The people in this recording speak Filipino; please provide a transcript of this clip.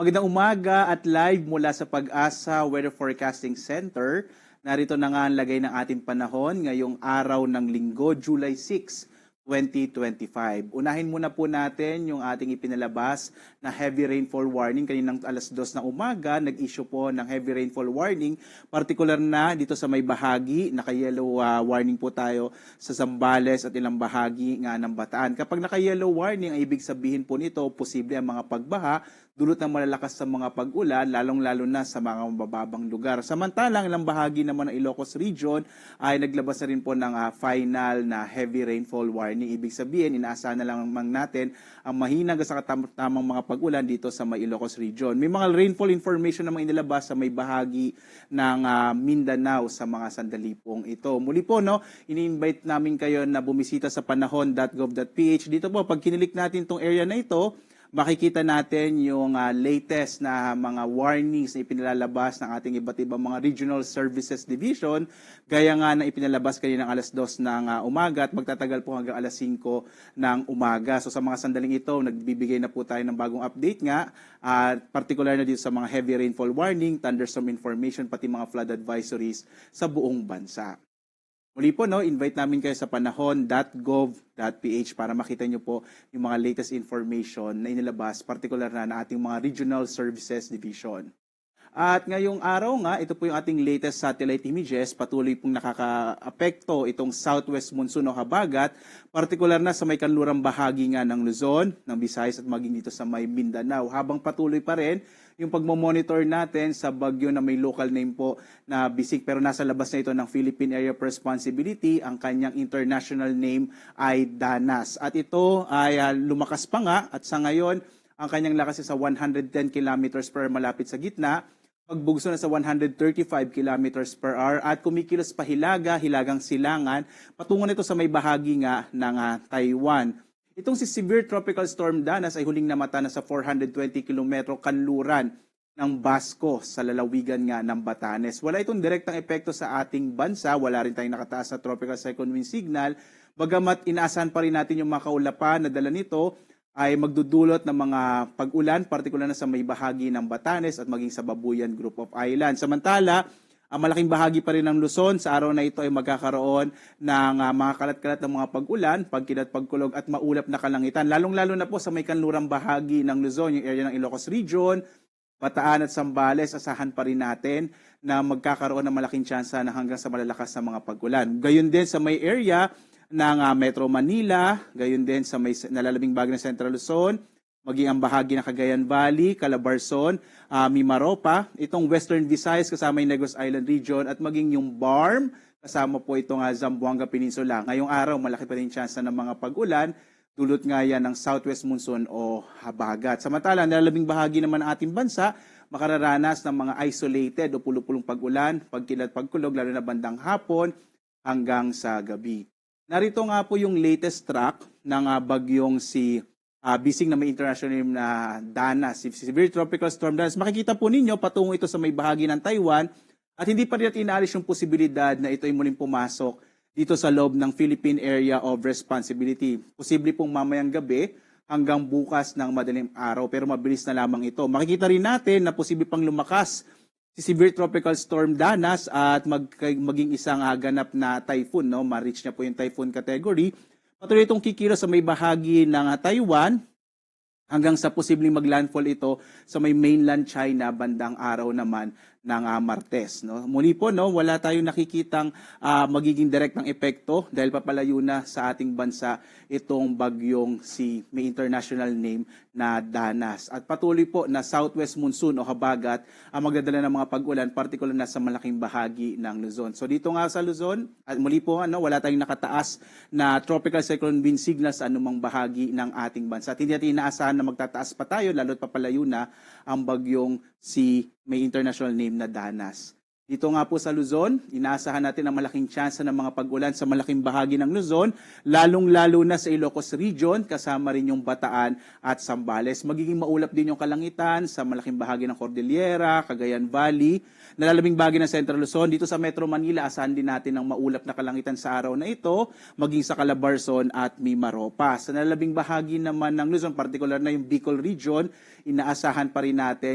Magandang umaga at live mula sa Pag-asa Weather Forecasting Center. Narito na nga ang lagay ng ating panahon ngayong araw ng Linggo, July 6, 2025. Unahin muna po natin yung ating ipinalabas na heavy rainfall warning. Kaninang alas 2 ng umaga, nag-issue po ng heavy rainfall warning. Partikular na dito sa may bahagi, naka-yellow warning po tayo sa Zambales at ilang bahagi nga ng Bataan. Kapag naka-yellow warning, ay ibig sabihin po nito, posible ang mga pagbaha, dulot ng malalakas sa mga pag-ulan, lalong-lalo na sa mga mababang lugar. Samantalang ilang bahagi naman ng Ilocos Region ay naglabas na rin po ng final na heavy rainfall warning. Ibig sabihin, inaasahan na lang natin ang mahinang sa katamang mga pag-ulan dito sa may Ilocos Region. May mga rainfall information namang inilabas sa may bahagi ng Mindanao sa mga sandali pong ito. Muli po, ini-invite namin kayo na bumisita sa panahon.gov.ph. Dito po, pag kinilik natin itong area na ito, makikita natin yung latest na mga warnings na ipinalalabas ng ating iba't ibang mga Regional Services Division, gaya nga na ipinalabas kanina ng alas 2 ng umaga at magtatagal po hanggang alas 5 ng umaga. So sa mga sandaling ito, nagbibigay na po tayo ng bagong update nga, particular na dito sa mga heavy rainfall warning, thunderstorm information, pati mga flood advisories sa buong bansa. Muli po, invite namin kayo sa panahon.gov.ph para makita nyo po yung mga latest information na inilabas, particular na ating mga Regional Services Division. At ngayong araw nga, ito po yung ating latest satellite images, patuloy pong nakaka-apekto itong southwest monsoon o habagat, particular na sa may kanlurang bahagi nga ng Luzon, ng Visayas at maging dito sa may Mindanao. Habang patuloy pa rin yung pagmomonitor natin sa bagyo na may local name po na bisig pero nasa labas na ito ng Philippine Area of Responsibility, ang kanyang international name ay Danas. At ito ay lumakas pa nga at sa ngayon, ang kanyang lakas ay sa 110 kilometers per hour malapit sa gitna, pagbugso na sa 135 kilometers per hour at kumikilos pa hilagang silangan patungo nito sa may bahagi nga ng Taiwan. Itong si Severe Tropical Storm Danas ay huling namata na sa 420 kilometro kanluran ng Basco sa lalawigan nga ng Batanes. Wala itong direktang epekto sa ating bansa, wala rin tayong nakataas na tropical cyclone wind signal, bagamat inaasahan pa rin natin yung mga kaulapan na dala nito ay magdudulot ng mga pag-ulan, partikular na sa may bahagi ng Batanes at maging sa Babuyan Group of Islands. Samantala, ang malaking bahagi pa rin ng Luzon sa araw na ito ay magkakaroon ng mga kalat-kalat ng mga pag-ulan, pagkilat, pagkulog at maulap na kalangitan. Lalong-lalo na po sa may kanlurang bahagi ng Luzon, yung area ng Ilocos Region, Bataan at Zambales, asahan pa rin natin na magkakaroon ng malaking tsansa na hanggang sa malalakas na mga pag-ulan. Gayon din sa may area ng Metro Manila, gayon din sa may nalalabing bahagi ng Central Luzon, maging ang bahagi ng Cagayan Valley, Calabarzon, Mimaropa, itong Western Visayas kasama yung Negros Island Region at maging yung BARM, kasama po itong Zamboanga Peninsula. Ngayong araw, malaki pa rin chance ng mga pag-ulan, dulot nga yan ng southwest monsoon o habagat. Samantala, nalalabing bahagi naman ng ating bansa, makararanas ng mga isolated o pulupulong pag-ulan, pagkilat, pagkulog, lalo na bandang hapon hanggang sa gabi. Narito nga po yung latest track ng bagyong si bising na may international name na Danas, si Severe Tropical Storm Danas. Makikita po ninyo patungo ito sa may bahagi ng Taiwan at hindi pa rin natin inaalis yung posibilidad na ito ay muling pumasok dito sa loob ng Philippine Area of Responsibility. Posible pong mamayang gabi hanggang bukas ng madaling araw pero mabilis na lamang ito. Makikita rin natin na posible pang lumakas si Severe Tropical Storm Danas at maging isang ganap na typhoon. Ma-reach niya po yung typhoon category. Patuloy itong kikilos sa may bahagi ng Taiwan hanggang sa posibleng maglandfall ito sa may mainland China bandang araw naman ng Martes. Muli po, wala tayong nakikitang magiging direktang epekto dahil papalayo na sa ating bansa itong bagyong si may international name na Danas. At patuloy po na southwest monsoon o habagat ang magdadala ng mga pag-ulan, particular na sa malaking bahagi ng Luzon. So dito nga sa Luzon, at muli po, wala tayong nakataas na tropical cyclone wind signal sa anumang bahagi ng ating bansa. At hindi natin inaasahan na magtataas pa tayo, lalo't papalayo na ang bagyong si may international name na Danas. Dito nga po sa Luzon, inaasahan natin ang malaking tsansa ng mga pag-ulan sa malaking bahagi ng Luzon, lalong-lalo na sa Ilocos Region, kasama rin yung Bataan at Zambales. Magiging maulap din yung kalangitan sa malaking bahagi ng Cordillera, Cagayan Valley, nalalabing bahagi ng Central Luzon. Dito sa Metro Manila, asahan din natin ang maulap na kalangitan sa araw na ito, maging sa Calabarzon at Mimaropa. Sa nalalabing bahagi naman ng Luzon, particular na yung Bicol Region, inaasahan pa rin natin